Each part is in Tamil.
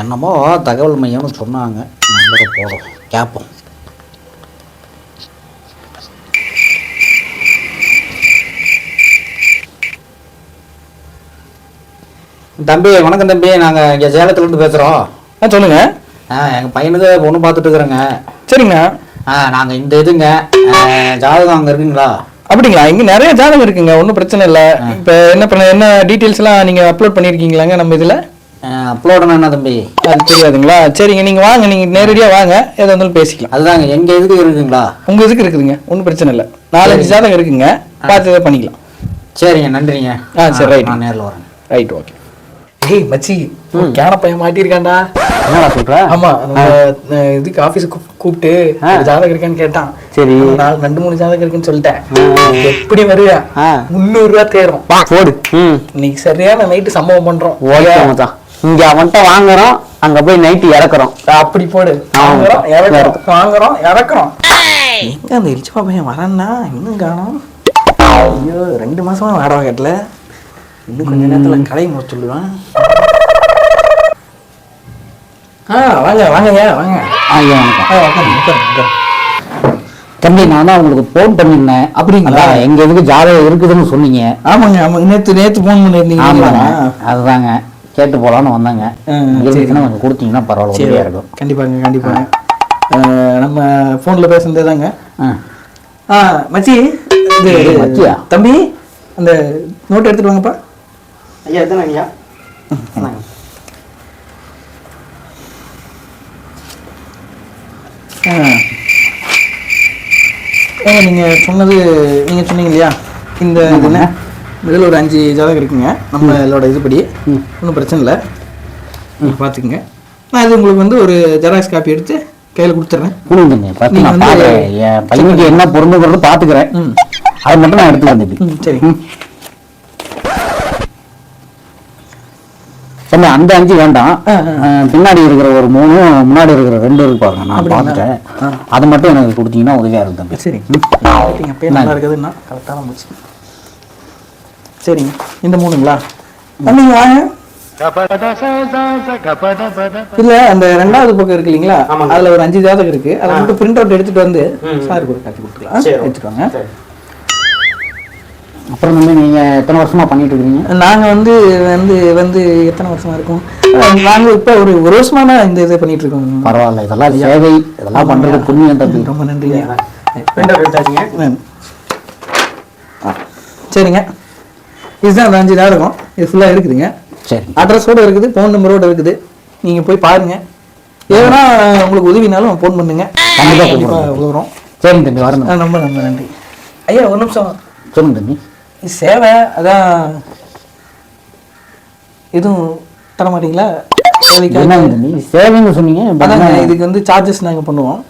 என்னமோ தகவல் மையம்னு சொன்னாங்க. நம்பரை போடும், கேட்போம். தம்பி வணக்கம் தம்பி, நாங்கள் இங்கே சேலத்துலேருந்து பேசுகிறோம். சொல்லுங்கள். எங்கள் பையனுக்கு பொண்ணு பார்த்துட்டு இருக்கிறேங்க. சரிங்க. நாங்கள் இந்த இதுங்க ஜாதகம் அங்கே இருக்குங்களா? அப்படிங்களா? இங்கே நிறைய ஜாதகம் இருக்குங்க, ஒன்றும் பிரச்சனை இல்லை. இப்போ என்ன டீட்டெயில்ஸ்லாம் நீங்கள் அப்லோட் பண்ணியிருக்கீங்களாங்க நம்ம இதில்? அப்லோடுனா என்ன தம்பி? அது தெரியாதுங்களா? சரிங்க, நீங்கள் வாங்க, நீங்கள் நேரடியாக வாங்க, எதாக இருந்தாலும் பேசிக்கலாம். அதுதாங்க எங்கள் இதுக்கு இருக்குங்களா? உங்கள் இதுக்கு இருக்குதுங்க, ஒன்றும் பிரச்சனை இல்லை. 4-5 ஜாதகம் இருக்குங்க, பார்த்து இதை பண்ணிக்கலாம். சரிங்க, நன்றிங்க. சரி, ரைட், நான் நேரில் வரேன். Right, okay. ஏய் மச்சி, கேன பையன் மாட்டியிருக்கான்டா. என்னடா சொல்ற? ஆமா, இதுக்கு ஆபீஸுக்கு கூப்பிட்டு ஜாதகம் இருக்கான்னு கேட்டான். சரி, 2-3 ஜாதகம் இருக்குன்னு சொல்லிட்டேன். எப்படி வருவா? 300 ரூபா தேரும். போடு. இன்னைக்கு சரியான நைட்டு சம்பவம் பண்றோம். இங்க அவன்கிட்ட வாங்குறோம், அங்க போய் நைட்டு இறக்குறோம். அப்படி போடு. வாங்குறோம் இறக்குறோம். எங்க அந்த இழிச்சப்பா பையன் வரேன்னா இன்னும் காணோம். ஐயோ, 2 மாசமா வாடகை கட்டல. இன்னும் கொஞ்ச நேரத்துல கடை முடிச்சு சொல்லுவேன். வாங்க வாங்கய்யா, வாங்க. தம்பி, நான் தான் உங்களுக்கு போன் பண்ணிருந்தேன். அப்படிங்களா? எங்க இதுக்கு ஜாதகம் இருக்குதுன்னு சொன்னீங்க. ஆமாங்க, ஆமாங்க, நேத்து போன் பண்ணிருந்தீங்க. ஆமாங்க, அதுதாங்க கேட்டு போலான்னு வந்தாங்க. கொஞ்சம் கொடுத்தீங்கன்னா பரவாயில்ல, இருக்கும். கண்டிப்பாங்க, கண்டிப்பாங்க. நம்ம போன்ல பேசுனதே தாங்க. மச்சி, இது மச்சியா? தம்பி, அந்த நோட் எடுத்துட்டு வாங்கப்பா. ஐயா, எத்தனை ஐயா? நீங்க சொன்னீங்க இல்லையா, இந்த இதில் ஒரு 5 ஜாதகம் இருக்குங்க நம்ம இதோட இதுபடி. ஒன்றும் பிரச்சனை இல்லை, நீங்கள் பார்த்துக்குங்க. நான் இது உங்களுக்கு வந்து ஒரு ஜெராக்ஸ் காப்பி எடுத்து கையில் கொடுத்துட்றேன். என் பையனுக்கு என்ன பொருந்துங்கிறது பார்த்துக்கிறேன். அதை மட்டும் நான் எடுத்து வந்துட்டேன். சரி சரி, அந்த 5 வேண்டாம். பின்னாடி இருக்கிற ஒரு 3, முன்னாடி இருக்கிற 2 இருக்கு பாருங்க, நான் பார்த்துட்டேன். அதை மட்டும் எனக்கு கொடுத்தீங்கன்னா உதவியாக இருக்கும் தம்பி. சரி, நல்லா இருக்குதுன்னா கரெக்டான முடிச்சு. சரிங்க, இந்த 3ங்களா? நீங்கள் வாங்க. இல்ல, அந்த 2வது பக்கம் இருக்கு இல்லைங்களா, அதுல ஒரு 5 ஜாதகம் இருக்கு. அதை மட்டும் பிரிண்ட் அவுட் எடுத்துட்டு வந்து சாருக்கு ஒரு காப்பி கொடுத்துக்கலாம். எடுத்துட்டு வாங்க. அப்புறம் வந்து நீங்க எத்தனை வருஷமா பண்ணிட்டு இருக்கீங்க? நாங்க வந்து எத்தனை வருஷமா இருக்கோம்? நாங்க இப்ப ஒரு வருஷமா தான் இந்த இதை பண்ணிட்டு இருக்கோம். பரவாயில்ல, இதெல்லாம் சேவை, இதெல்லாம் பண்றது புண்ணியம் தம்பி. ரொம்ப நன்றிங்க. சரிங்க, இதுதான் அந்த 5 ஜாதகம். இது ஃபுல்லா இருக்குதுங்க. சரி, அட்ரஸோட இருக்குது, ஃபோன் நம்பரோட இருக்குது. நீங்க போய் பாருங்க. ஏன்னா உங்களுக்கு உதவினாலும் ஃபோன் பண்ணுங்க, கண்டிப்பா உதவுறோம். சரிங்க தம்பி, வரணும். ரொம்ப ரொம்ப நன்றி. ஐயா, ஒரு நிமிஷம் சொல்லுங்க தம்பி. சேவை அதான் எதுவும் தர மாட்டீங்களா? சேவைன்னு சொன்னீங்க. இதுக்கு வந்து சார்ஜஸ் நாங்கள் பண்ணுவோம்.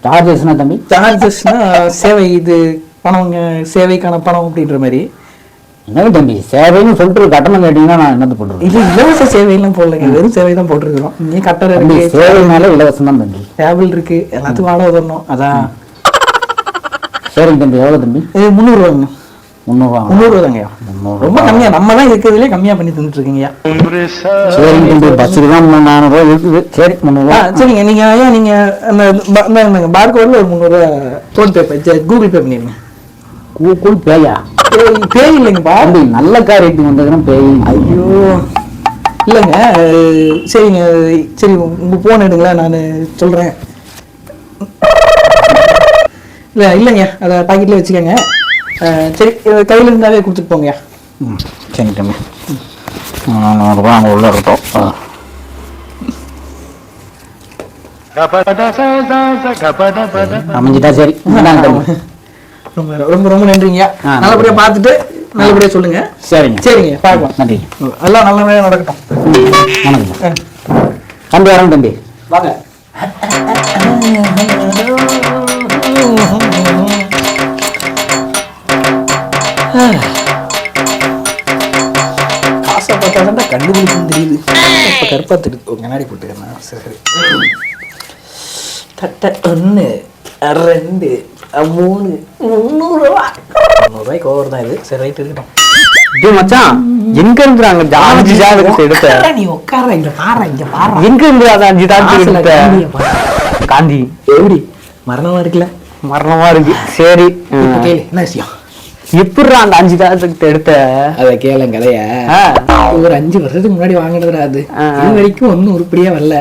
சார்ஜஸ்னா தம்பி? சார்ஜஸ்னா சேவை, இது பணம், சேவைக்கான பணம் அப்படின்ற மாதிரி. என்ன தம்பி, சேவைன்னு சொல்லிட்டு கட்டணம் கேட்டீங்கன்னா நான் என்னது பண்ணுறேன்? இது இலவச சேவையெல்லாம் போடலைங்க, வெறும் சேவை தான் போட்டிருக்கிறோம். இங்கே கட்டணம் இருக்கு, சேவைனால இலவசம் தான் தம்பி. டேபிள் இருக்கு, எல்லாத்துக்கும் வாடகை தரணும். அதான். சரிங்க தம்பி, எவ்வளோ தம்பி? 300 ரூபாங்க. 300 ரூபா தாங்கய்யா, ரொம்ப கம்மியா. நம்ம தான் இருக்கிறதுலே கம்மியா பண்ணி தந்துட்டு இருக்கீங்கய்யா. சரிங்க தம்பி, பஸ்ஸுக்கு தான் 400 ரூபா இருக்குது. சரி, 300 ரூபா. சரிங்க, நீங்க ஐயா நீங்க அந்த பார்கோட்ல ஒரு 300 ரூபா ஃபோன் பே, கூகுள் பே பண்ணிடுங்க. கூகுள் பேயா? பேய் இல்லைங்கப்பா, நல்ல காரியத்துக்கு வந்ததுன்னா பேய். ஐயோ இல்லைங்க. சரிங்க, சரி உங்க போன் எடுங்களா, நான் சொல்றேன். இல்லைங்க, அதை பாக்கெட்ல வச்சுக்கோங்க. சரி, கையில் இருந்தாலே கொடுத்துட்டு போங்க. சரி தம்பி, 400 ரூபா அங்கே உள்ள இருக்கோம். அமைஞ்சிட்டா சரி. ரொம்ப ரொம்ப ரொம்ப நன்றிங்க. நல்லபடியா பார்த்துட்டு நல்லபடியா சொல்லுங்க. சரிங்க, சரிங்க, பார்க்கலாம். நன்றி. எல்லாம் நல்லபடியா நடக்கட்டும். வணக்கம் தம்பி. வரேன் தம்பி, வாங்க. காசை பார்த்தாதான் கண்டுபிடிக்கும் தெரியுது. இப்போ கருப்பா தெரியுது, கண்ணாடி போட்டுக்கிறேன். சரி, தட்டை 1 2 3 300 ரூபா. 300 ரூபாய்க்கு ஓவர் தான் இது. சரி, ரைட் இருக்கட்டும். டேய் மச்சான், எங்க இருந்து அங்க அஞ்சு ஜாதகத்தை எடுத்த? நீ உட்கார, இங்க பாரு. எங்க இருந்து அந்த அஞ்சு ஜாதகத்தை எடுத்த? காந்தி எப்படி மரணமா இருக்குல்ல? மரணமா இருக்கு. சரி, இப்ப கேளு, என்ன விஷயம்? எப்படிடா அந்த அஞ்சு ஜாதகத்தை எடுத்த? அத கேளுங்க கதைய. ஒரு 5 வருஷத்துக்கு முன்னாடி வாங்கினதுடா அது. இது வரைக்கும் ஒன்னும் உருப்படியா வரல.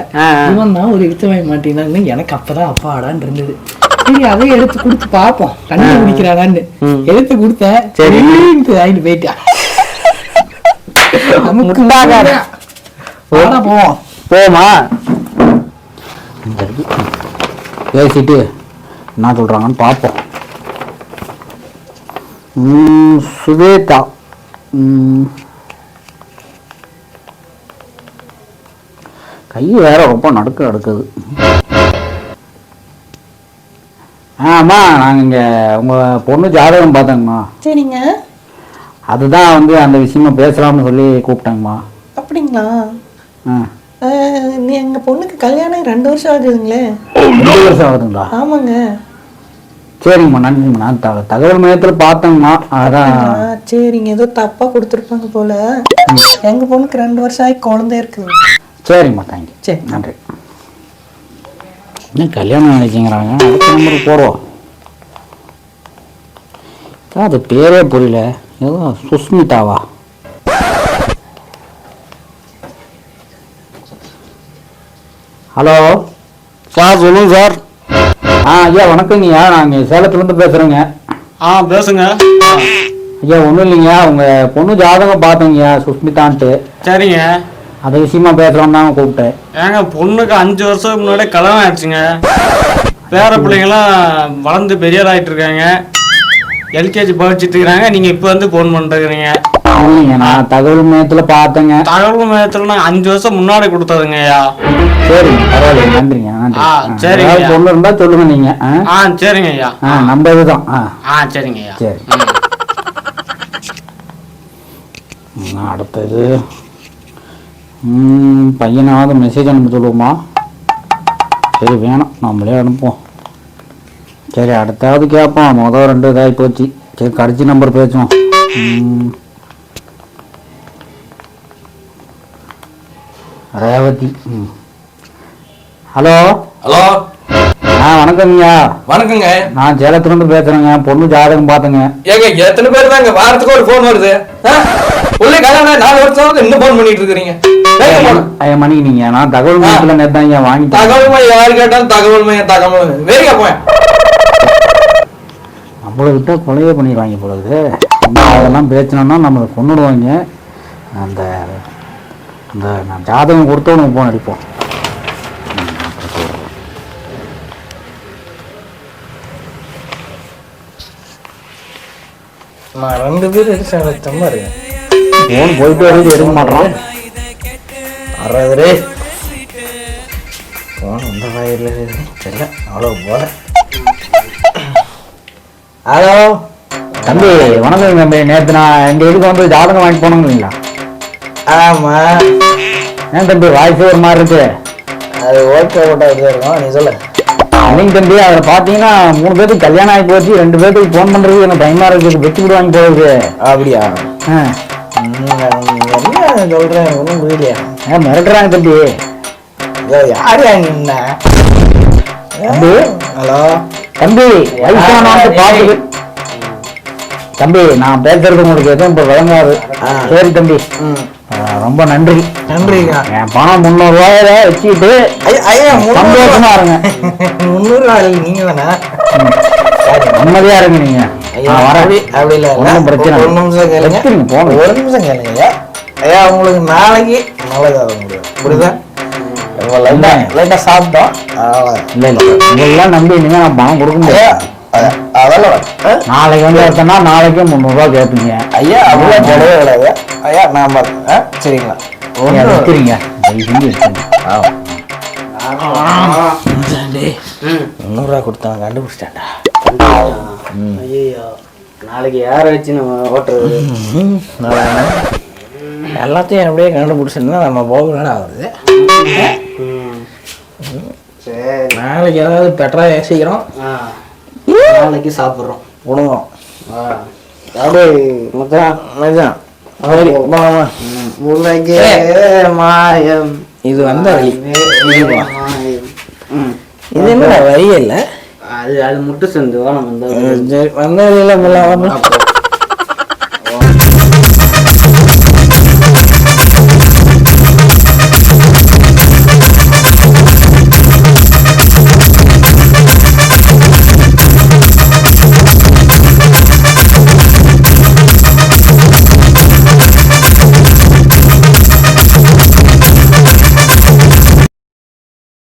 இவன் தான் ஒரு இழுத்து வாங்கி மாட்டேன்னு எனக்கு அப்பதான் அப்பாடான்னு இருந்தது. சரி, அதை எடுத்து கொடுத்து பாப்போம் கண்ணு குடிக்கிறானான்னு எடுத்து கொடுத்தேன். சரி வாங்கிட்டு போயிட்டான். போவோம் போமா பேசிட்டு என்ன சொல்றாங்கன்னு பார்ப்போம். சுவேதா, கை வேற ரொம்ப நடுக்குது. ஆமா, நாங்க இங்க உங்க பொண்ணு ஜாதகம் பார்த்தோங்கம்மா. சரிங்க. அதுதான் வந்து அந்த விஷயமா பேசலாம்னு சொல்லி கூப்பிட்டாங்கம்மா. அப்படிங்களா? நீ எங்க பொண்ணுக்கு கல்யாணம் 2 வருஷம் ஆகுதுங்களே. 2 வருஷம் ஆகுதுங்களா? ஆமாங்க. சரிங்கம்மா, நன்றிங்கம்மா. நான் தகவல் மையத்தில் பார்த்தேங்கம்மா. அதான். சரிங்க, ஏதோ தப்பா கொடுத்துருப்பாங்க போல. எங்க பொண்ணுக்கு 2 வருஷம் ஆகி குழந்தை இருக்குது. சரிங்கம்மா, தேங்க்யூ. சரி, நன்றி. என்ன கல்யாணம் நினைக்கிறாங்க? அடுத்த நம்பருக்கு போடுவோம். அது பேரே புரியல. ஏதோ சுஸ்மிதாவா? ஹலோ சார், சொல்லுங்க சார். ஐயா வணக்கங்கய்யா, நாங்கள் சேலத்துலேருந்து பேசுகிறேங்க. பேசுங்க. ஐயா ஒன்றும் இல்லைங்க, உங்கள் பொண்ணு ஜாதகம் பார்த்தோங்கய்யா, சுஸ்மிதான்ட்டு. சரிங்க. அது விஷயமா பேசலாம் தான் கூப்பிட்டேன். ஏங்க, பொண்ணுக்கு 5 வருஷத்துக்கு முன்னாடியே கல்யாணம் ஆயிடுச்சுங்க. பேர பிள்ளைங்களாம் வளர்ந்து பெரியார் ஆகிட்டு இருக்காங்க. எல்கேஜி படிச்சுட்டு இருக்கிறாங்க. நீங்கள் இப்போ வந்து ஃபோன் பண்ணுறீங்க. இல்லைங்க, நான் தகவல் மையத்தில் பார்த்தேங்க. தகவல் மையத்தில் நான் 5 வருஷம் முன்னாடி கொடுத்ததுங்க ஐயா. சரிங்க, பரவாயில்ல, நன்றிங்க. நன்றி. சரிங்க, பொண்ணு இருந்தால் சொல்லுங்க நீங்கள். சரிங்க ஐயா. நம்ம இதுதான். சரிங்க ஐயா. சரி. அடுத்தது பையனாவது மெசேஜ் அனுப்ப சொல்லுவோமா? சரி, வேணாம், நம்மளே அனுப்புவோம். சரி, அடுத்தாவது கேட்போம். மொதல் 2 இதாகி போச்சு. சரி, கடைசி நம்பர் பேசுவோம். ரேவதி. ஹலோ. வணக்கங்கய்யா. வணக்கங்க. நான் சேலத்துலேருந்து பேசுறேங்க. பொண்ணு ஜாதகம் பார்த்தேங்க. ஏங்க, எத்தனை பேர் தாங்க வாரத்துக்கு ஒரு ஃபோன் வருது? உள்ளே கல்யாணம் 4 வருஷம் இன்னும் ஃபோன் பண்ணிட்டு இருக்கிறீங்க. ஐயா மணிக்கு நான் தகவல் மையத்தில் நேத்தாங்க வாங்கி. தகவல் மையம் யாரு கேட்டாலும் தகவல் மையம் தகவல் வேறியா போய் நம்மளை விட்டா கொலையே பண்ணிடுவாங்க பொழுது. அதெல்லாம் பேசினோம்னா நம்மளை கொண்டுடுவாங்க. அந்த அந்த நான் ஜாதகம் கொடுத்தவனுக்கு போன் அடிப்போம். நான் 2 பேர் எடுத்து பாரு. போன் போயிட்டு வரைக்கும் எடுக்க மாட்டோம். அறதுரே போன் இந்த வயர்ல தெரியல. அவ்வளோ போல. ஹலோ தம்பி, வணக்கம் தம்பி. நேற்று நான் எங்கள் இதுக்கு வந்து ஜாதகம் வாங்கி போனோங்களா? ஆமா. ஏன் தம்பி வாய்ஸ் ஒரு மாதிரி இருக்கு? அது ஓகே இருக்கும். நீ சொல்லு. இல்லைங்க தம்பி, அதில் பார்த்தீங்கன்னா 3 பேருக்கு கல்யாணம் ஆகி போச்சு. 2 பேருக்கு ஃபோன் பண்ணுறது எனக்கு பயமாக இருக்குது. வெட்டி விடுவாங்க போகுது. அப்படியா? என்ன சொல்றேன், ஒன்றும் புரியலையா? மிரட்டுறாங்க தம்பி. யாரு என்ன தம்பி? ஹலோ தம்பி, வயசானவன்ட்டு பார்த்துட்டு தம்பி, நான் பேசுறது உங்களுக்கு எதுவும் இப்போ விளங்காது. சரி தம்பி, ரொம்ப நன்றி. நன்றிங்க. என் பணம் 300 ரூபாயில வச்சுக்கிட்டு சந்தோஷமா இருங்க. 300 ரூபாய் நீங்க தானே? நிம்மதியா இருங்க நீங்க. அப்படி இல்லை, ஒன்றும் பிரச்சனை. 1 நிமிஷம் கேளுங்க. போங்க, 1 நிமிஷம் கேளுங்க. ஐயா, உங்களுக்கு நாளைக்கு நல்லதாக முடியும். புரியுதா? லைட்டா சாப்பிட்டோம். இல்லை இல்லை, இதெல்லாம் நம்பி நீங்க நான் பணம் கொடுக்க முடியாது. அதெல்லாம் நாளைக்கு வந்து எடுத்தோம்னா நாளைக்கே 300 ரூபா கேட்பீங்க. ஐயா, அப்படிலாம் கிடையவே கிடையாது. ஐயா, நான் சரிங்களா? வைக்கிறீங்க 300 ரூபா கொடுத்தவன் கண்டுபிடிச்சிட்டான்டா. ஐயோ, நாளைக்கு யாரை வச்சு நம்ம ஓட்டுறது? எல்லாத்தையும் அப்படியே கண்டுபிடிச்சிருந்தா நம்ம போகலாம் ஆகுது. நாளைக்கு ஏதாவது பெட்டரா யோசிக்கிறோம். நாளைக்கு சாப்பிட்றோம். உணவோம். அப்படியே மச்சான், சரி வா வா. உலகே மாயம். இது வந்த வழி. ம். இது என்ன வழி இல்ல? அது முட்டு சந்து வேணும் சரி வந்த வழியில போலாம்.